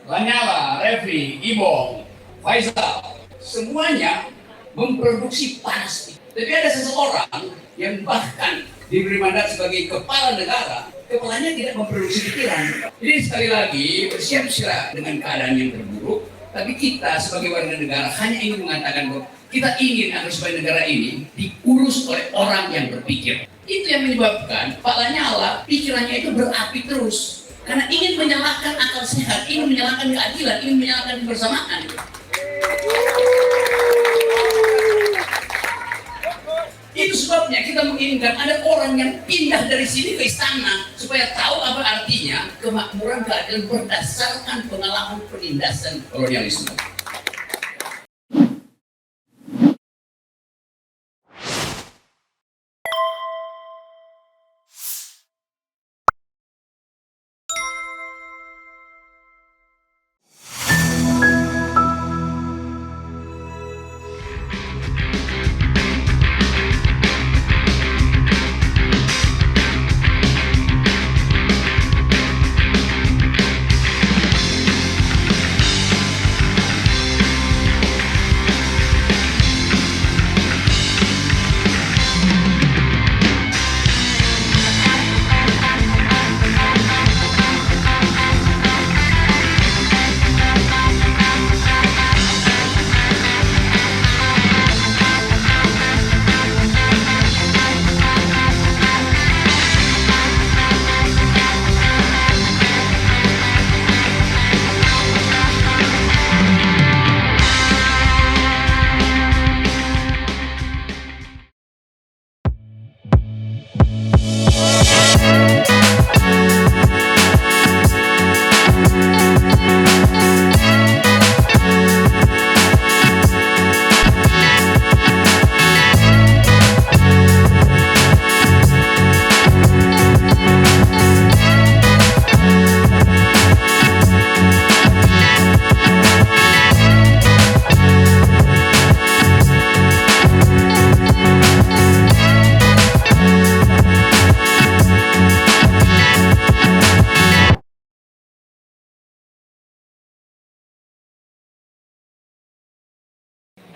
Lanyala, Refri, Ibong, Faisal, semuanya memproduksi panas. Tapi ada seseorang yang bahkan diberi mandat sebagai kepala negara, kepalanya tidak memproduksi pikiran. Jadi sekali lagi bersiap-siap dengan keadaan yang terburuk, tapi kita sebagai warga negara hanya ingin mengatakan bahwa kita ingin agar supaya negara ini diurus oleh orang yang berpikir. Itu yang menyebabkan Pak Lanyala pikirannya itu berapi terus. Karena ingin menyalahkan akal sehat, ingin menyalahkan keadilan, ingin menyalahkan kebersamaan. Itu sebabnya kita menginginkan ada orang yang pindah dari sini ke istana supaya tahu apa artinya kemakmuran keadilan berdasarkan pengalaman penindasan kolonialisme.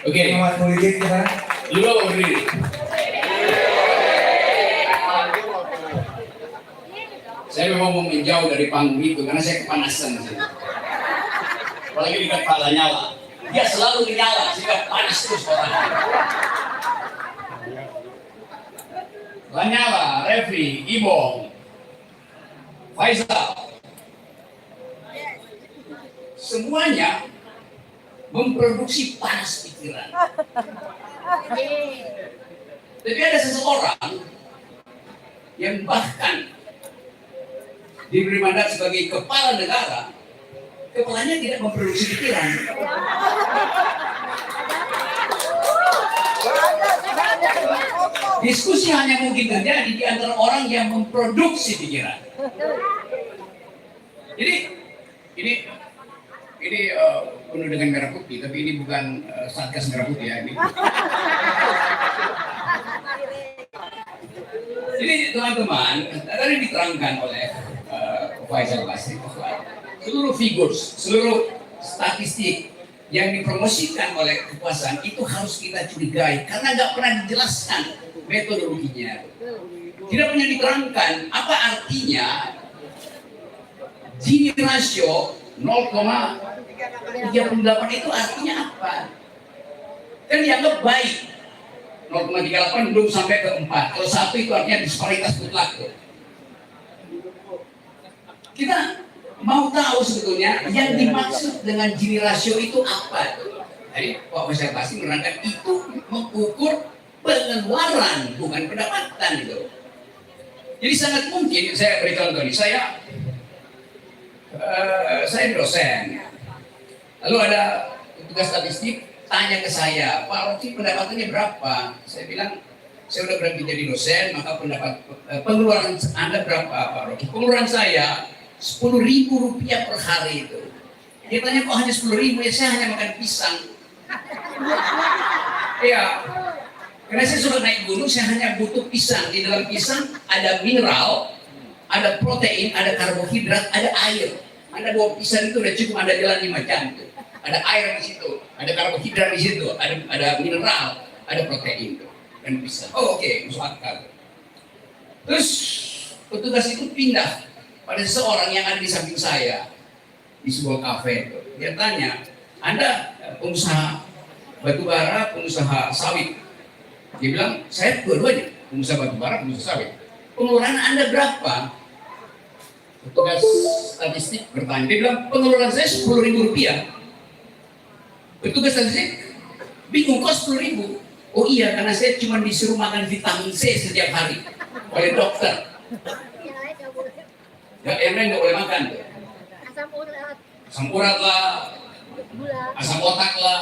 Oke, politik kita dulu berdiri. Saya memang mau menjauh dari panggung itu karena saya kepanasan. Apalagi dekat Pak Lanyala, dia selalu menyala sehingga panas terus orangnya. Lanyala, Refri, Ibong, Faisal, semuanya memproduksi panas pikiran. Tapi ada seseorang yang bahkan diberi mandat sebagai kepala negara, kepalanya tidak memproduksi pikiran. Diskusi hanya mungkin terjadi di antara orang yang memproduksi pikiran. Jadi ini penuh dengan merah putih, tapi ini bukan Satgas Merah Putih ya. Jadi teman-teman, tadi diterangkan oleh Faisal Basri bahwa seluruh figures, seluruh statistik yang dipromosikan oleh kekuasaan itu harus kita curigai karena nggak pernah dijelaskan metodologinya. Tidak pernah diterangkan apa artinya Gini rasio 0,38 itu artinya apa? Kan dianggap baik. 0,38 belum sampai ke 4. Kalau 1 itu artinya disparitas mutlak. Kita mau tahu sebetulnya yang dimaksud dengan Gini rasio itu apa? Jadi Pak Faisal Basri menerangkan itu mengukur pengeluaran bukan pendapatan itu. Jadi sangat mungkin saya beri contoh nih, saya dosen, lalu ada petugas statistik tanya ke saya, Pak Rocky pendapatannya berapa? Saya bilang, saya udah berhenti jadi dosen, maka pengeluaran Anda berapa Pak Rocky? Pengeluaran saya 10.000 rupiah per hari itu. Dia tanya kok hanya 10.000, ya saya hanya makan pisang. Iya, karena saya sudah naik gunung, saya hanya butuh pisang. Di dalam pisang ada mineral, ada protein, ada karbohidrat, ada air. Anda bawa pisang itu udah cukup Anda jalan 5 jam tuh. Ada air di situ, ada karbohidrat di situ, ada mineral, ada protein tuh. Dan pisang. Oh oke, masuk akal. Terus petugas itu pindah pada seseorang yang ada di samping saya di sebuah kafe itu. Dia tanya, Anda pengusaha batubara, pengusaha sawit? Dia bilang, saya dua-duanya, pengusaha batubara, pengusaha sawit. Pengeluaran Anda berapa? Petugas statistik bertanya, dia bilang, pengeluaran saya 10.000 rupiah. Petugas statistik bingung, kok 10.000? Oh iya, karena saya cuma disuruh makan vitamin C setiap hari oleh dokter. Ya, yang lain nggak boleh makan. Asam urat lah, asam otak lah.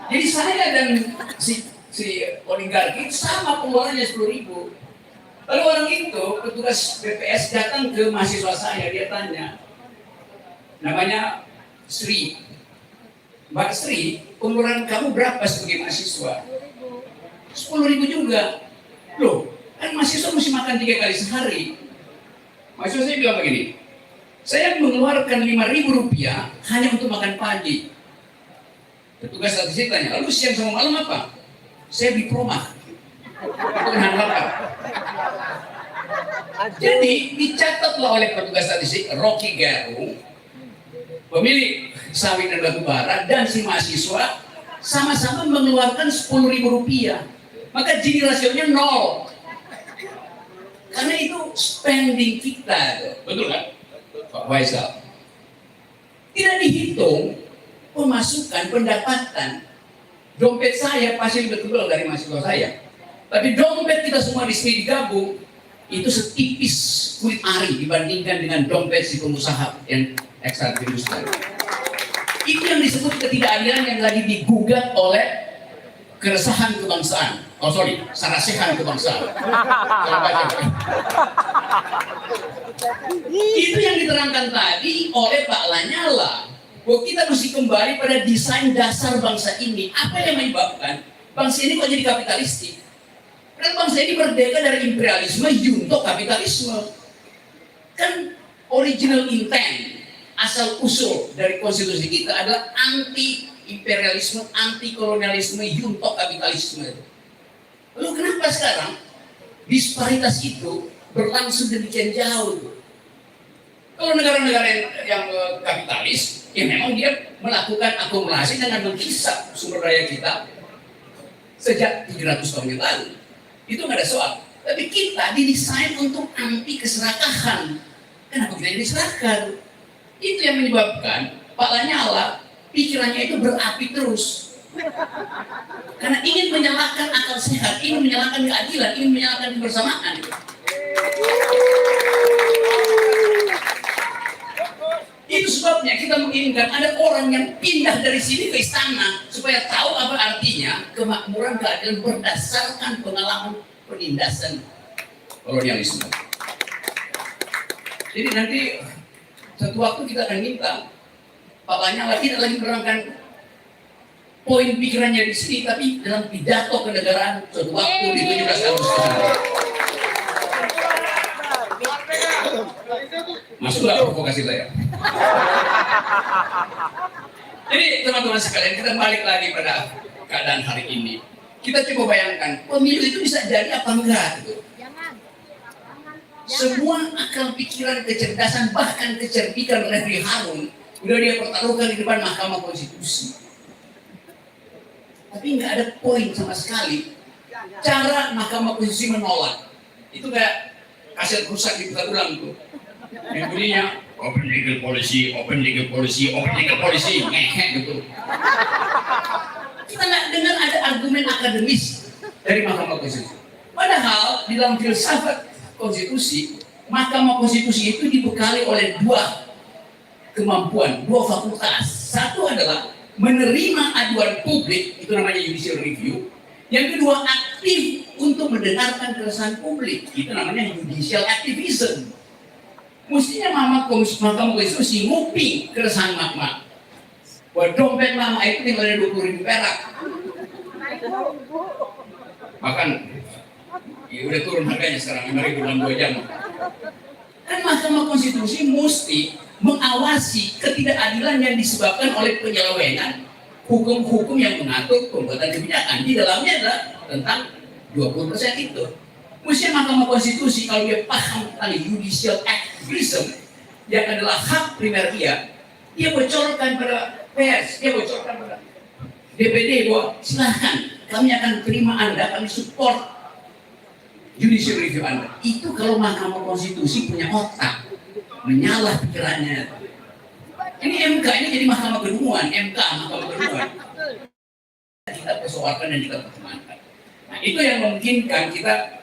Jadi saya dan si oligarki sama pengeluarannya 10.000. Lalu orang itu, petugas BPS datang ke mahasiswa saya, dia tanya, namanya Sri. Mbak Sri, pengeluaran kamu berapa sebagai mahasiswa? 10.000 juga. Loh, kan mahasiswa mesti makan 3 kali sehari. Mahasiswa saya bilang begini, saya mengeluarkan 5.000 rupiah hanya untuk makan pagi. Petugas statistik tanya, lalu siang sama malam apa? Saya di promah. Itu nahan lapar. Jadi dicatatlah oleh petugas statistik Rocky Gerung, pemilik sawit dan batubara, dan si mahasiswa sama-sama mengeluarkan 10.000 rupiah. Maka Gini rasionya 0. Karena itu spending kita, betul kan, Pak Faisal? Tidak dihitung pemasukan, pendapatan. Dompet saya pasti lebih tebal dari mahasiswa saya. Tapi dompet kita semua di sini digabung, itu setipis kulit ari dibandingkan dengan dompet si pengusaha yang ekstraktif tadi. Itu yang disebut ketidakadilan yang lagi digugat oleh keresahan kebangsaan. Oh sorry, sarasehan kebangsaan. Itu yang diterangkan tadi oleh Pak Lanyala. Bahwa kita mesti kembali pada desain dasar bangsa ini. Apa yang menyebabkan bangsa ini kok jadi kapitalistik? Karena bangsa ini merdeka dari imperialisme, junto kapitalisme. Kan original intent, asal usul dari konstitusi kita adalah anti imperialisme, anti kolonialisme, junto kapitalisme. Lalu kenapa sekarang disparitas itu berlangsung demikian jauh? Kalau negara-negara yang kapitalis, ya memang dia melakukan akumulasi dengan menghisap sumber daya kita sejak 300 tahun yang lalu. Itu nggak ada soal. Tapi kita didesain untuk anti keserakahan. Kenapa kita diserahkan? Itu yang menyebabkan Pak Lanyala pikirannya itu berapi terus. Karena ingin menyalahkan akal sehat, ingin menyalahkan keadilan, ingin menyalahkan kebersamaan. Itu sebabnya kita menginginkan ada orang yang pindah dari sini ke istana supaya tahu apa artinya kemakmuran keadilan berdasarkan pengalaman penindasan kolonialisme. Jadi nanti satu waktu kita akan minta Pak Lanyala tidak lagi menerangkan poin pikirannya di sini, tapi dalam pidato kenegaraan suatu waktu di 17 Agustus. Masuklah provokasi saya. Jadi teman-teman sekalian, kita balik lagi pada keadaan hari ini. Kita coba bayangkan, pemilu itu bisa jadi apa enggak? Gitu. Semua akal pikiran, kecerdasan, bahkan kecerdikan Refli Harun udah dia pertaruhkan di depan Mahkamah Konstitusi. Tapi nggak ada poin sama sekali. Cara Mahkamah Konstitusi menolak itu kayak kaset rusak diputar ulang tuh. Yang bunyinya open legal policy, open legal policy, open legal policy, ngehe gitu. Kita nggak dengar ada argumen akademis dari Mahkamah Konstitusi. Padahal di dalam filsafat konstitusi, Mahkamah Konstitusi itu dibekali oleh 2 kemampuan, 2 fakultas. Satu adalah menerima aduan publik, itu namanya judicial review. Yang kedua, aktif untuk mendengarkan keresahan publik, itu namanya judicial activism. Mestinya Mahkamah Konstitusi nguping keresahan Mahkamah. Buat dompet Mama itu tinggal 20.000 perak. Bahkan ya udah turun harganya sekarang 5.000 dalam 2 jam. Kan Mahkamah Konstitusi mesti mengawasi ketidakadilan yang disebabkan oleh penyelewengan hukum-hukum yang mengatur pembuatan kebijakan. Di dalamnya adalah tentang 20% itu. Mestinya Mahkamah Konstitusi kalau dia paham tentang judicial activism yang adalah hak primer dia bocorkan pada pers, dia bocorkan pada DPD bahwa silahkan kami akan terima Anda, kami support judicial review Anda. Itu kalau Mahkamah Konstitusi punya otak, menyalah pikirannya. Ini MK, ini jadi mahkamah kedunguan, MK, mahkamah kedunguan. Kita persoalkan dan kita pertimbangkan. Nah, itu yang memungkinkan kita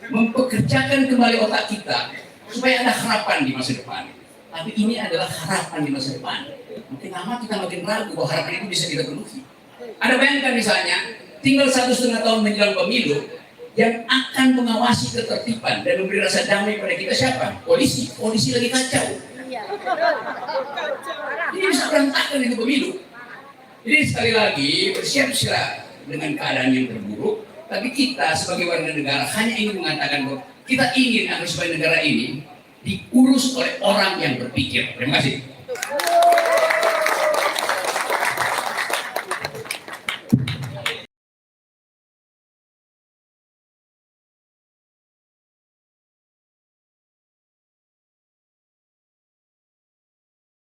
mempekerjakan kembali otak kita supaya ada harapan di masa depan. Tapi ini adalah harapan di masa depan. Makin lama kita makin ragu bahwa harapan itu bisa kita penuhi. Anda bayangkan misalnya, tinggal 1,5 tahun menjelang pemilu, yang akan mengawasi ketertiban dan memberi rasa damai pada kita siapa? Polisi. Polisi lagi kacau. Ini bisa berantakan itu pemilu. Jadi sekali lagi bersiap-siap dengan keadaan yang terburuk. Tapi kita sebagai warga negara hanya ingin mengatakan bahwa kita ingin agar supaya negara ini diurus oleh orang yang berpikir. Terima kasih.